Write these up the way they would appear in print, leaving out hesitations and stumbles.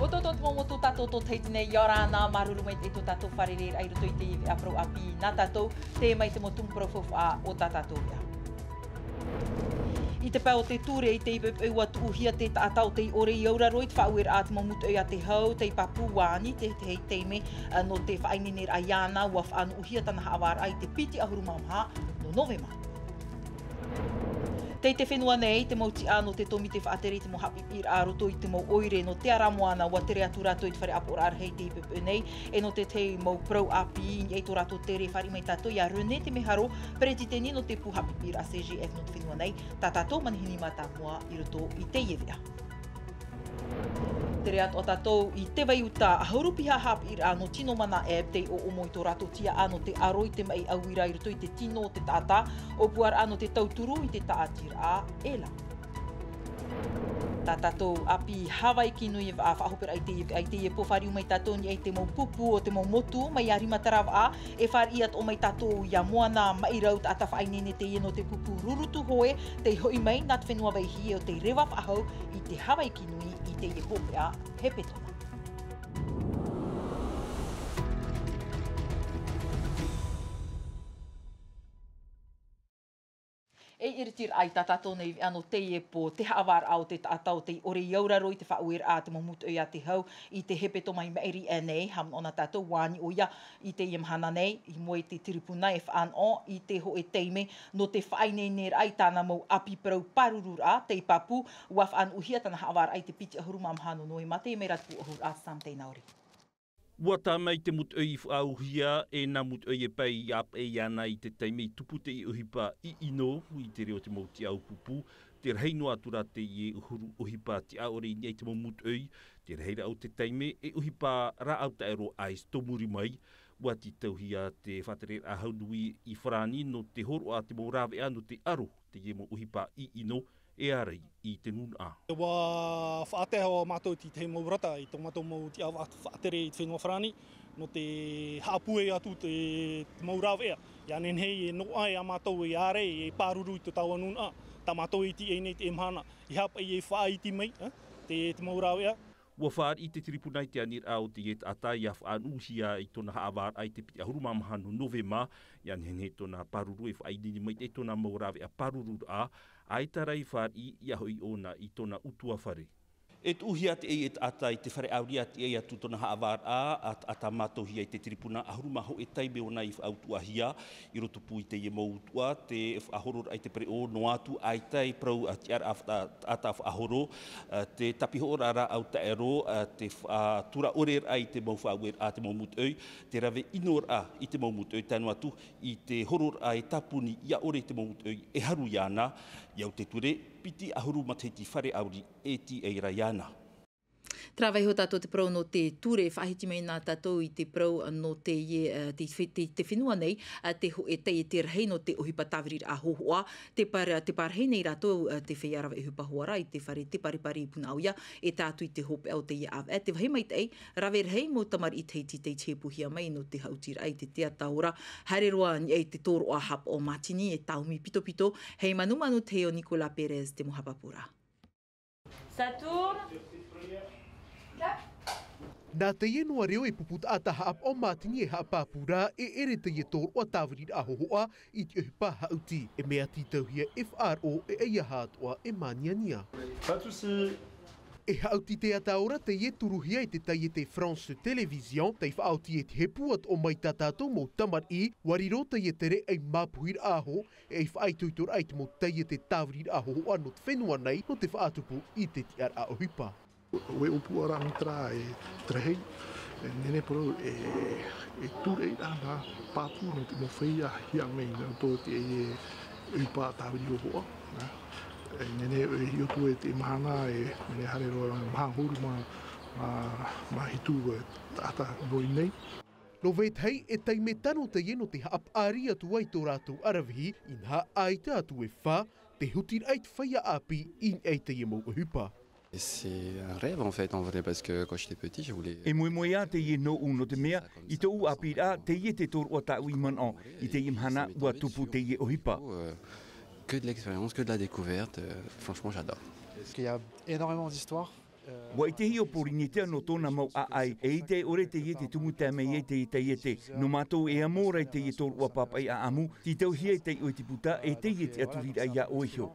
O toto mo to tato to teitine yorana maruru mai to tato farire ai roto te apro api na tato te mai te mo tum profof a o tato ya. I te pau te ture i te ipe ua tuhia te tātau te ore i aura roit whauir at mo mutu a te hau te papu wāni te hei teime no te whaininer a iana ua whaanu uhia tana haawar ai te piti ahuru mamha no novema. Te whenua nei, te mauti ano te tomi te whaatere te mo hapi ir a roto i te mo oire no te aramoana wa tere atu rato i te whare apo ar hei te ipepe nei e no te mo prau api i eito rato tere whare mai tato i a rune te meharo pereti teni no te pu hapi ir a CGF no te whenua nei ta tato manihini mata mua i roto i te iewea. Tere atu o tatou i te waiuta a haurupiha hapi ir a no tino mana e te o omo i tō rato tia ano te aroi te mai auira i roto i te tino o te tata o puar ano te tauturu i te taatir a ela. Tā tatou api Hawaii ki nui a whaahopera ai te e pōwhariu mai tatou ni te mo pupu o te mo motu mai a rimatarawa a e whar iat o mai tatou i a moana mai rau ta whainene te no te pupu rurutu hoe te hoi mai nat whenua vai hi o te rewa whaahau i te Hawaii ki nui i te e hopea he petona. E iritir ai tā tato nei ano te e po te haawar au te tātau te ore iaura roi te whauir a te mamutu ia te hau i te hepeto mai mairi e nei ham ona tātou wāni o ia i te imhana nei i moe te tiripuna e whaan o i te ho e teime no te whaine ner ai tāna mau api parau parurur a te papu ua whaan uhia tana haawar ai te piti ahuru mamhano noi mate me ratu ahur a samtei nauri. Ua tā mai te mut ui whaauhia e nā mut ui e pai ap e iana i te teime i tupu te i uhipa i ino i te reo te mauti au pupu. Te reino atura te i uhuru uhipa te aore i te mut ui. Te reira au te teime e uhipa ra au ta ero ais tomuri mai. Ua ti tauhia te whatere a haunui i wharani no te horo a te morawe anu te aro te i mo uhipa i ino. E arei i te nuna. Wa whaatea hoa mātou ti te maurata i tō mātou mau ti awa whaatere i te whenua wharani no te haapue atu te maurawe ea. Ia nenhei e no ai a mātou e are e pāruru i te taua nuna. Tā mātou i ti e nei te emhana i hapa i e whaaiti mai te maurawe ea. Ua whaar i te tiripunai te anir au te et atai a whaanuhia i tōna haawar ai te piti ahuru mamahanu novema. Ia nenhei tōna paruru e whaaidini mai te tōna maurawe a paruru a. Ai tarai whaar i ahoi ona i tōna utua whare. E tuhia te e atai te whare auria te e atu tōna haawar a ata mātohia i te tiripuna ahuru maho e taime ona i whaautuahia i roto pui te e mautua te whaahoror ai te pere o no atu ai tai prau ati ar ata whaahoro te tapiho ara au ta ero te tura orer ai te mau whaauer a te maumut oi te rave inor a i te maumut oi tanu atu i te horor ai tapuni ia ore te maumut oi e haru iana iau te ture piti ahuru mateti whare auri e ti e raiana. Trawai ho tātou te prau no te ture whahiti mai nā tātou i te prau no te whenua nei te ho e te rehei no te ohipa tāwiri a hohoa te parhei nei rātou te wheiarawa e hupa hoara i te whare te paripari puna auia e tātou i te hope au te ia awa. Te wahi mai te ei, rawe rehei mo tamar i teiti te chepuhia mai no te hautira ai te tea taura. Haere roa ni ei te tōro a hap o Martini e taumi pito pito. Hei manu te o Nicola Perez te mohapapura. Ça tourne. Nā te ienua reo e puput ataha ap o Martini e hapapura e ere te ie tōr o tāwiri a hohoa i te uhipa hauti e mea titauhia FRO e eia hātua e maniania. E hauti te ataora te ie turuhia i te tai te France Television te whaauti e te hepuat o mai tātātou mō tamar i wariro te ie tere ei māpuhir aho e ei whaituitor ai te mō tai te tāwiri a hohoa no te whenua nei no te whaatupu i te tiar a ohipa. We upu ara mitra e trehei, nene pro e ture i rana papu no te mowhia hiang mei na tō te e upa tāwiri o hoa. Nene e hiotu e te mahana e nene hare roa mahahuru ma hitu e tata roi nei. No vethei e taime tano te ieno te haap ari atu ai tō rātou arawihi in ha aita atu e wha te hutir ait whaia api in ei te iemo uhupa. C'est un rêve en fait, en vrai, parce que quand j'étais petit, je voulais... E moemoea te ie no uno te mea, i te u apira te ie te tōr o ta ui man on, i te imhana ua tupu te ie ohipa. Que de l'expérience, que de la découverte, franchement j'adore. Il y a énormément d'histoires. Wa te hi o porinitea no tōna mau ai, e te ore te ie te tumu te mei e te no mātou e amora te ie tōru a papai a amu, ti tau hia te o te puta e te ie te aturira ia oihio.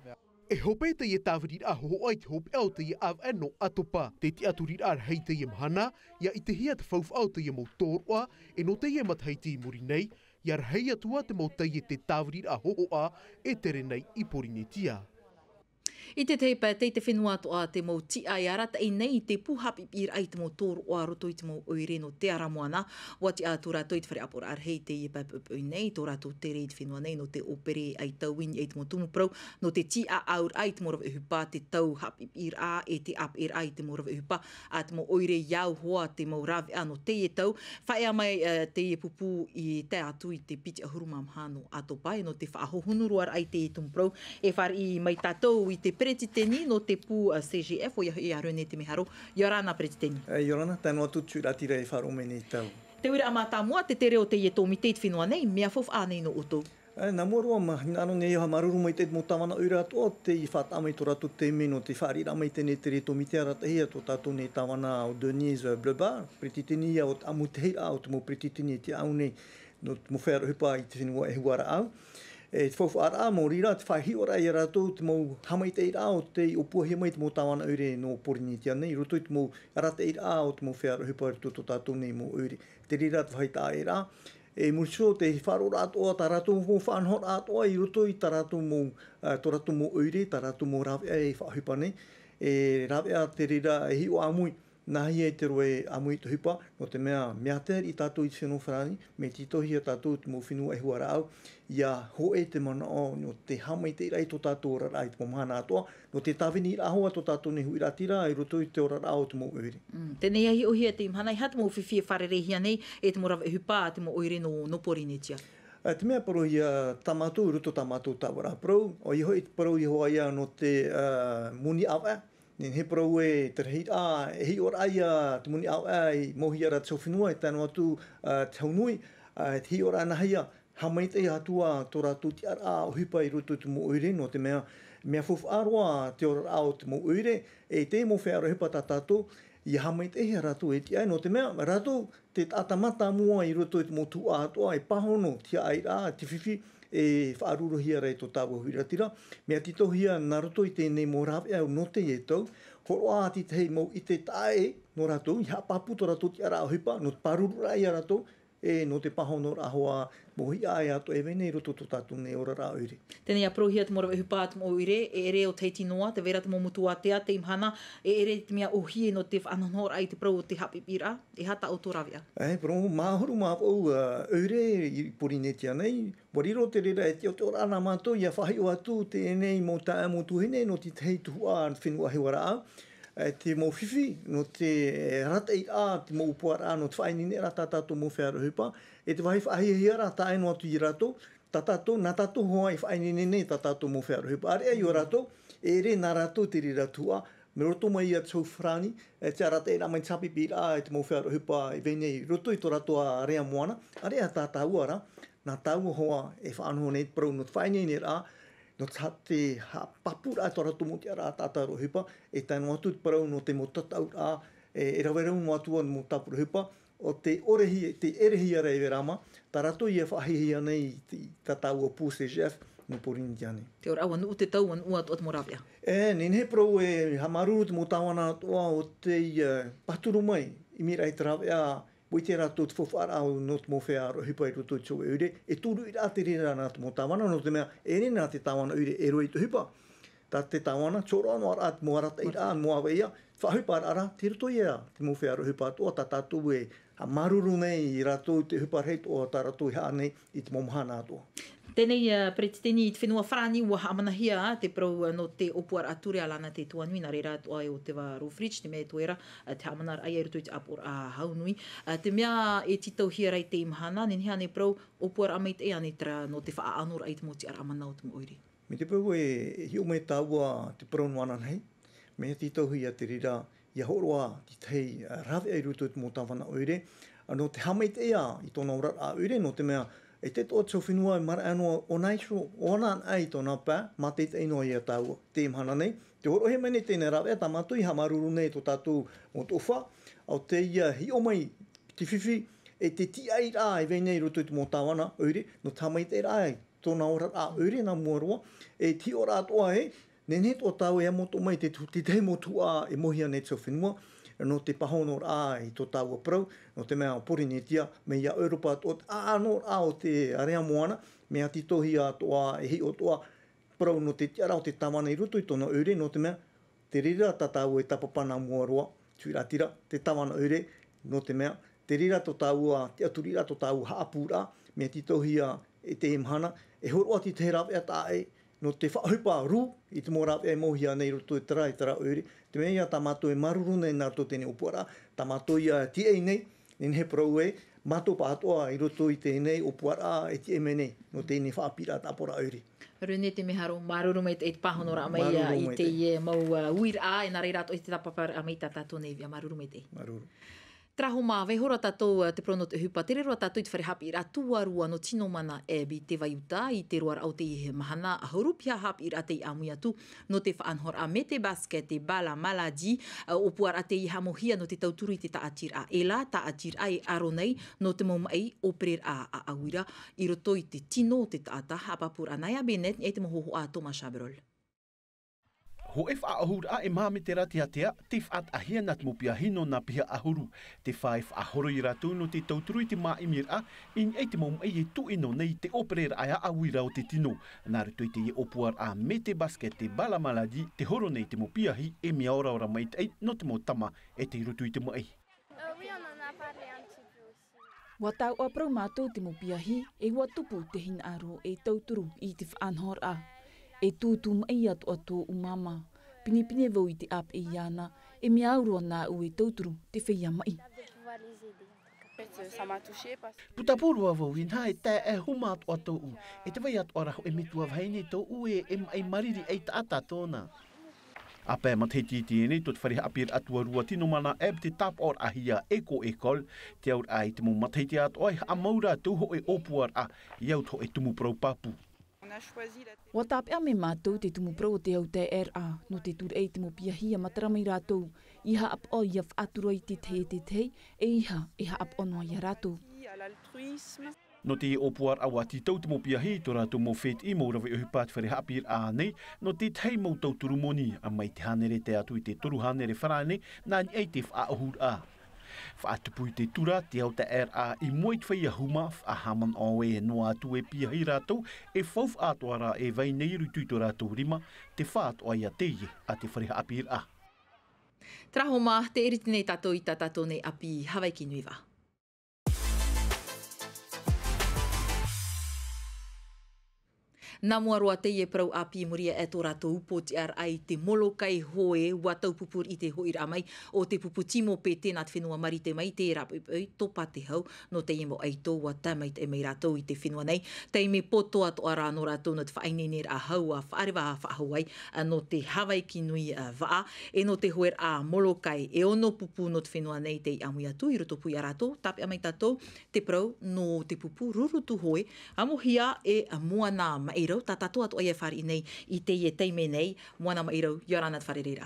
E hope te ie tāwhirir a hoho ai te hope au te ie av eno atopa. Te te aturir ar hei te ie mahana, ia i te hia te whauf au te ie mau tōrua, e no te ie mat hei te i muri nei, ia hei atua te mau te ie te tāwhirir a hoho a e tere nei i porinitia. I te teipa, te whenua toa te mau ti ai arata i nei te puhapi ir ai te mau tōru o aroto i te mau oire no te aramoana. Wa ti atu rato i te whare apora ar hei te i papupu i nei, tō rato te rei te whenua nei no te opere ai tau wini ai te mau tumu prau, no te ti a aur ai te mau rawa hupa, te tau hapi ir a e te ap ir ai te mau rawa hupa, a te mau oire iau hoa te mau rawe ano te i tau. Whae mai te i pupu i te atu i te piti ahurumam hano atopa, no te whaahohunuru ar ai te i tumu prau, e whare i mai tātou i te Pretiteni no te pū CGF o i arone te meharo. Yorana Pretiteni. Yorana, tēnā tutu ratira e wharo mene tau. Te wira amata mua, te tere o te ie tōmi te whenua nei, mea fof ānei no oto. Nā morua ma, nāno nei ha maruru mai te mō tawana ura atoa, te i whata amai tō ratu te meno, te wharira mai tēne tere tōmi te aratahia, tō tātou nei tawana o Denise Blebar, Pretiteni ia o amu te hei au, te mō Pretiteni te au nei, no te mō whaera hupa i te whenua e huara au. E te whauwha ara mō rira, te whai hiora i rato, te mō hamai te ira o te opua mai te mō tawana ure no porinitia nei, roto i te mō arata ira o te mō whea rohipa i tō tātou nei mō ure. Te rira te whai tā ira, e muriso te wharo rato o tā rato mō whanhor rato i roto i tā rato mō mō ure, tā rato mō rawea e whahipa nei, e rawea te rira e hi o amui, nahi e te roe amui te hupa, no te mea te i tātou i te whenua wharani, me titohi a tātou te mō whenua e huara au, ia ho e te mana o, no te hamai te irai tō tātou rara i te pomahana atoa, no te tawini i ahoa tō tātou nehu i ratira, i roto i te orara o te mō oire. Tēnei ahi ohia te imhana, i hata mō whiwhia wharerehia nei, e te mō rawa hupa te mō oire no porinitia. Te mea paro ia tamatu, roto tamatu tawara parau, o iho i te parau i hoa ia no te muni awa, Nen he parau e te rei e hi ora ia te muni au ai mohi ara te whenua e tēnu atu te haunui, te hi ora ana hia, hamai te atua tō rātou te ara o hipa i roto te mo oire, no te mea fufu aroa te ora o te mo oire, e te mo whea hipa tā tātou, i hamai te hea rātou e te ai, no te mea rātou te tātamata mua i roto te mo tu atua, e pahono te ai rā, te whiwhi, e whaarurohia rei tō tāua huiratira. Mea titohia nā roto i tēnei mō rāwea o no te e tau, horo āti te hei mō i te tae no rātou, i hapapu tō rātou te ara o hipa, no te parurura i a rātou, e no te pahono rahoa mohi ai ato e venei roto tō tātou nei ora rā ure. Tēnei aprohia te mora hupa atu mo ure, e ere o teiti noa, te vera te mo mutu atea, te imhana, e ere te mea ohie no te whanonhor ai te prau o te hapipira, e hata o tō rawea. Pero māhuru māpau ure i porinetia nei, wariro te rera e te o te ora ana mātou, ia whahi o atu te enei mō tae mō tuhine, no te tei tuhua whenua hewara au, te mō whiwhi, no te rata i a, te mō upuara no te whainine rata tātou mō whea rohipa, e te wahi whahihia rata aino atu i rato, nā tātou hoa i whainine nei tātou mō whea rohipa. Are ai o rato, e re nā rato te rira tua, me roto mai i a tau whrani, te arata e ramai tapipi a, te mō whea rohipa i venei, roto i tō rato a rea moana, are a tātou ara, nā tāua hoa e whaanoho nei, parau no te whainine rā, no te papura tō rato mo te ara tātou rohipa, e tēnu atu te parau no te mo tatau rā, e rawerau mo atua mo tāpu rohipa, o te orehi, te erehi ara e verama, tā rato i e whahihia nei tā tāua pū CGF no porinitia nei. Te ora awan u te tau an ua o te morawea. Nen he parau e hamaruru te mo tāwana atua o te paturu mai, i mira i te rawea, Poi te rato te whawhara au no te mowhea rohipa i roto i tō e ure, e tūru i rā te rira nā te mō tāwana, no te mea e re nā te tāwana ure e roi te hupa. Tā te tāwana, tōro anō ara te mō arata i rā, mō awa ia, whahupa ara, te roto ia te mowhea rohipa atoa, tā tātou e maruru nei i rato te hupa reit o tā rato i haa nei i te momahana atoa. Tēnei pretiteni i te whenua whrani ua hamanahia te parau no te opuara ature alana te tuanui nā reira toa e o te wa Rufrich, te mea toera, te hamanar ai rutu i te apor a haunui. Te mea e titau hia rei te imahana, nen hea ne parau opuara amait e ane tra no te wha anor ai te moti ara amana o te moiri. Me te parau e hiu me tāua te parau nuana nei, me titau hia te rira ia horoa ki tei rawe ai rutu i te mo tāwana oire, no te hamait ea i tōna ora a oire, no te mea e te tō tō whenua mara anō o naisho, o nān ai tōna pā, mā te te ino ia tāua, te imhana nei. Te horo he mene tēnei rawe, tā mātui ha maruru nei tō tātou o tō wha, au te ia hi o mai te whiwhi, e te ti ai rā e veinei roto i te mō tāwana, ure, no tamai te rā e tōna ora rā, ure nā muaroa, e ti o rā toa he, nene tō tāu e amoto mai te te motu a e mohia nei tō whenua, no te pahono rā i tō tāua prau, no te mea porinetia, me ia Europa tō no rā o te area moana, mea titohi a toa e hi o toa prau no te tiara o te tawana i ruto i tōna ure, no te mea, te rira tā tāua e tapapana muaroa, tuiratira, te tawana ure, no te mea, te rira tō tāua, te aturira tō tāua haapūra, mea titohi a e te imhana, e horo ati te rawe a tā e, no te whahupa ru, i te mō rawe e mohia nei roto i tara ure, te mea ia tā mātou e maruru nei nā roto tēnei upuara, tā mātou ia tie ei nei, nen he prau e, mātou pātoa i roto i tēnei upuara e tie me nei, no tēnei whaapira tāpora ure. Rune te meharo maruru mai te pahono rā mai i te mau uira a, e nā rei rato i te tapapara a mai tā tātou nei via maruru mai te. Maruru. Traho mā, vei hora tātou te prono te hupa, te rero tātou i te wharehapi rā tuarua no tino mana e bi te vaiuta i te roar au te ihe mahana a horupia hapi rā te i amui atu no te whaanhor a me te basket te bala maladi o puar a te i hamohia no te tauturu i te taatir a ela, taatir a e aro nei no te maumai o perer a awira i roto i te tino te taata hapapur anai a benet e te mohoho a Thomas Chabrol. Ho e whaahur a e māme te rati atea, te whaat ahia nat mopia hino na piha ahuru. Te whae whaahoro i ratu no te tauturu i te maimir a, in e te maum e tu ino nei te operera ai a awira o te tino. Nā reto i te i opuar a me te basket te bala maladi, te horo nei te mopia hi e mea ora ora mai te no te mo tama e te rutu i te mai. Wa tau a prau mātou te mopia hi, e wa tupu te hin aro e tauturu i te whaanhor a. E tūtū mai atu atu umama, pinipine vau i te ap e iana, e mea aurua nā u e tauturu te whia mai. Putapuru a vau in hae tā e huma atu atu u, e te vai atu araho e mitua vaine tau u e mariri e taata tōna. A pē matheti tiene tot whare apir atua rua tino mana eb te tap or ahia eko ekol, te aur ai te mo matheti atu ai a maura tuho e opuar a, iau to e tumu prau papu. Wa tāpea me mātou te tumu prau o te au te RA, no te tur ei te mo pia hia mataramai rātou, iha ap o ia whaatura i te te, e iha ap ono ia rātou. No te opuar awa ti tau te mo pia hi, tō rātou mo whet i mo rawe uhipat whare hapir a nei, no te tei mo tau turu moni, a mai te hanere te atu i te toru hanere wharane, nā ni ei te whaahur a. Whaatupui te tura, te au te RA i moit whaia huma, whahaman oe e noa atu e pia hi rātou, e whauf atuara e vai nei rutu i tō rātou rima, te whaatua ia teie a te whareha apir a. Traho mā, te eriti nei tātou i tātou nei api Hawaii ki nuiwa. Nā mua roa te ie prau api muria e tō rātou upo te ar ai te molokai hoe ua taupupur i te hoi ramai o te pupu timo pe tēnā te whenua marite mai te rapupui topa te hau no te imo aito ua tamait e mei rātou i te whenua nei. Tei me poto ato ara no rātou no te whainene a hau a whaarewa a whaahauai no te Hawaii ki nui waa e no te hoer a molokai e ono pupu no te whenua nei te i amui atu i roto pui a rātou tape a mai tātou te prau no te pupu rurutu hoe amohia e mua nā maero tā tātou atu ai e whare nei i te ie teime nei, moana mairau, Yorana te whare reira.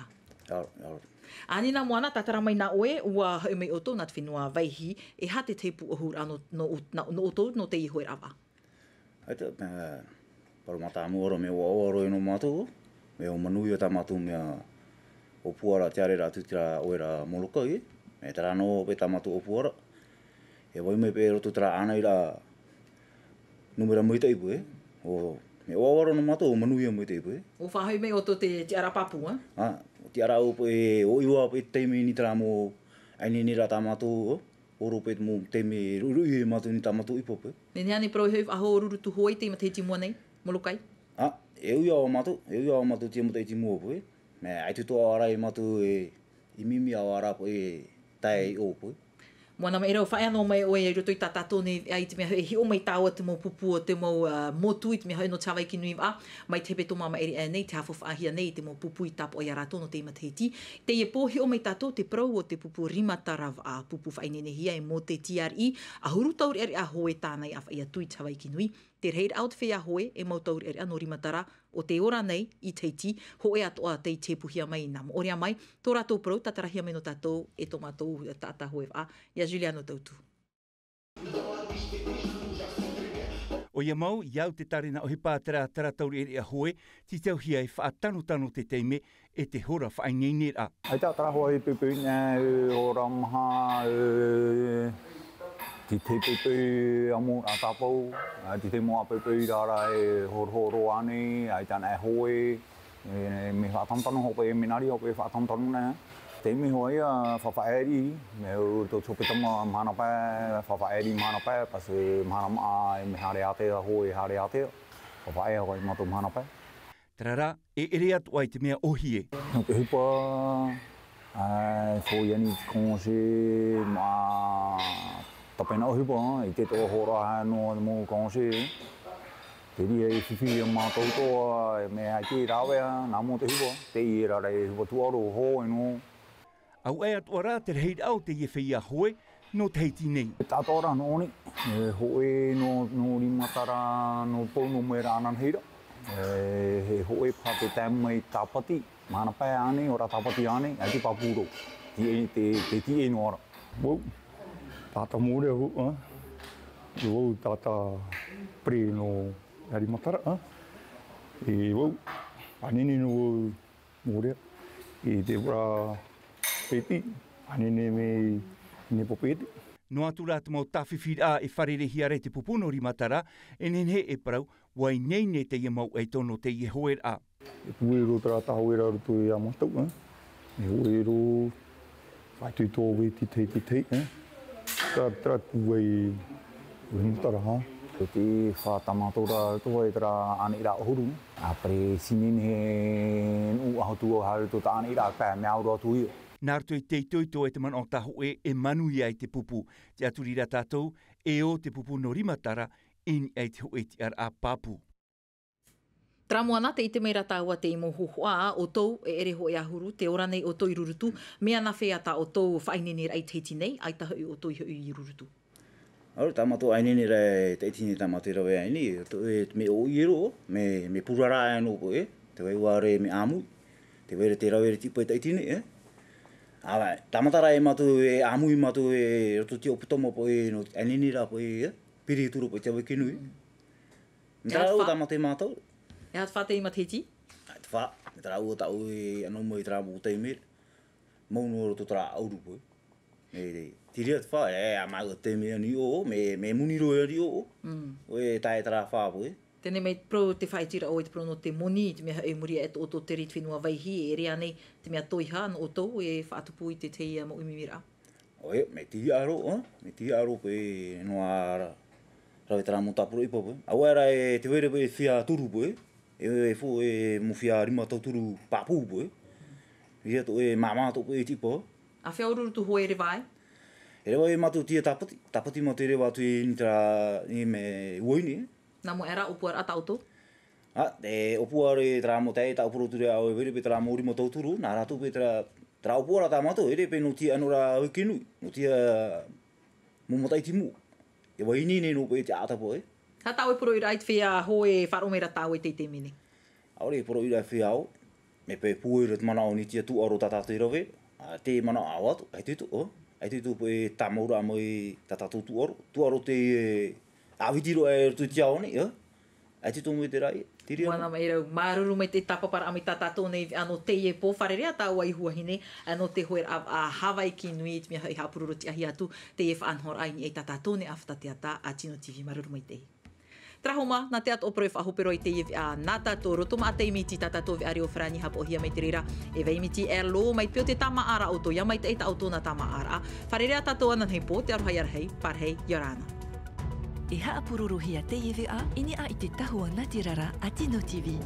Ani nā moana, tātara mai nā oe, ua hau mei oto nā te whenua vaihi, e ha te teipu ahur ano no oto no te i hoi rawa. Haita, parumata amuaro me o aoro ino mātou, me o manui o tā mātou mea o puara te arera tutira oera molokai, me tara no pe tā mātou o puara, e wai me pe roto tara ana ira numera moita ipu o me o awaro no mato o manuia mo te ipu O whahau mei o to te ara papu, te ara o e o iwa pe teime ni tara mo aini ni rata mato o ro pe mo teime rui mato ni ta mato ipo pe. Nene ane pro heu aho rurutu hoi te mateti mo nei, molokai? E uia o mato te mo te mo pe. Me ai tu to ara i mato e i mimi a ara po e tai o pe. Moana mai rau whae anō mai oe roto I tātātou nei ai te mea hi o mai tāua te mau pupu o te mau motu I te mea hau no tāwai ki nui wa mai te hepe tō mama eri nei te hafo whaahia nei te mau pupu I tāpo o ia rātou no te ima te heti. Te ie pō hi o mai tātou te prau o te pupu rimatara a pupu whainenehia e mō te TRI a huru tauri eri a hoe tānei a whaia tui tāwai ki nui. Te reid out whea hoe e mau tauri eri a no rimatara o te ora nei I teiti ho e atoa te tepuhia mai nā moorea mai. Tō rātou prau tatarahia mai no tātou e tō mātou tātā hoe wa. Ia Juliano tautu. O ia mau, iau te tarina o he pātera tauri eri a hoe, ti tau hia e whaatano te teime e te hora whaingeine a. Ai tā tara hoa I pepe nā ora maha ti te pepe amu a tāpau, ti te moa pepe rara e horo ane, ai tāna e hoe, me whaatamtano hope e minari hope e whaatamtano nā. Te me hoa ia whawhaeri, me ur tō tōpetama mahana pā, whawhaeri mahana pā, pase mahana maa e me hare atea, hoe hare atea, whawhaea hoa I mato mahana pā. Tarara, e ere atu ai te mea ohie. No te hupa, fōi ani kōnse, mā tapena o hupa, I te tō hora no mō kōnse. Te ria e whiwhi mā tautoa, me hai te rawea, nā mō te hupa, te I e rara e hupa tuaro ho e no. Au e atua rā te reid au te iewhia hoe no te heiti nei. Tātora no oni, hoe no rimatara no pauno me rānan heira. He hoe pā te tēmai tāpati, mana pā ane, ora tāpati ane, ai te papuro. Te ti e no ara. Wau, tāta mōrea hu, wau tāta pre no rimatara. Wau, anene no mōrea, te wara peti, anene me popeti. No atu rā te mau tawhiwhira e wharerehi are te pupuno rimatara, e nenhe e parau, wai nei ne te ia mau e tono te ia hoer a. E puero tara tahoera rutu e amatau, e hoero, whai tui tō weti te, tara puei rimatara, ha. Te whātamatora toa e tara ane ira ohuru, a pre sinene nu ahotu o harutu ta ane ira pā me auro atu ia. Nārtu e teitoi tō e te man o taho e manu ia I te pupu. Te aturira tātou e o te pupu no rimatara in e te hoe te ar a papu. Tramoana te ite meira tāua te imo huhua o tau e ere ho e ahuru, te ora nei o tau I rurutu, mea na whea tā o tau whainene ai teiti nei, ai taha o tau I rurutu. Aru, tāmato ainene rei teiti nei tāmato rawe aini, me o iero, me purara anu po te wai ware me amu, te were te rawe tipu e teiti nei, Tamatara e matu e amui matu e roto te oputoma po e no ainene rā po e piri turu po te wiki nui. Mtara ua tamata e mātau. E hata whāte I mateti? Te whā, me tara ua tau e anō mo I tara mo te mere. Maunu roto tara auru po e. Tiria te whā, a māua te mea ni o, me muniro e ri o. O e tae tara whā po e. Tēnei mai pro te whaitira o te pro no te moni, te mea e muri e o tō te rit whenua waihi, e rea nei te mea toiha no o tō e whaatupu I te teia mo imimira. O e, me tiri aro, me tiri aro po e noa rawe tara mo tapuro ipa po e. Awa era e te were po e whia turu po e, e fo e mo whia rima tau turu papu po e. Ria to e māmato po e tipa. A whia ururu tu hoe re vai? E rewa e matu tia tapati, tapati matu e rewa tu e nitra ni me uoini e. Nā mo era opua ata auto? Te opua re tara mo tei ta opuro ture au e vere pe tara mo rima tau turu, nā rātu pe tara opua rata mato, ere pe no tia anora wikinu, no tia momotai timu. E waini ne no pe te atapo e. Ha tau e puro I rai te whea hoe wharomera tau e te mene? Aore e puro I rai whea au, me pe puere te mana o ni tia tu aro tatatu I rawe, te mana au atu, ai tuitu pe tamaura mo I tatatu tu aro te awitiro e tu tia oni, ai tuitu mo I te rai, tiri anu. Wana mai rau, maruru mai te tapa para ami tatato nei ano te e po wharerea tau ai huahine, ano te hoer a Hawaii ki nui te mea hapururu te ahi atu, te e whaanhor ai ni e tatato ne awhata ata a Tino TV maruru mai te. Trahoma, nā te ato opero e whahopero I te iwi a nā tātou roto ma te imiti tātou vi ari o whrani hapo hia mai te rira. E vei imiti e lo mai pio te tama ara auto, ia mai te eita auto na tama ara. Wharerea tātou anan hei po, te arohai arahei, parhei, Yorana. E haapururuhia te iwi a, ini a I te tahua Ngāti Rara a Tino TV.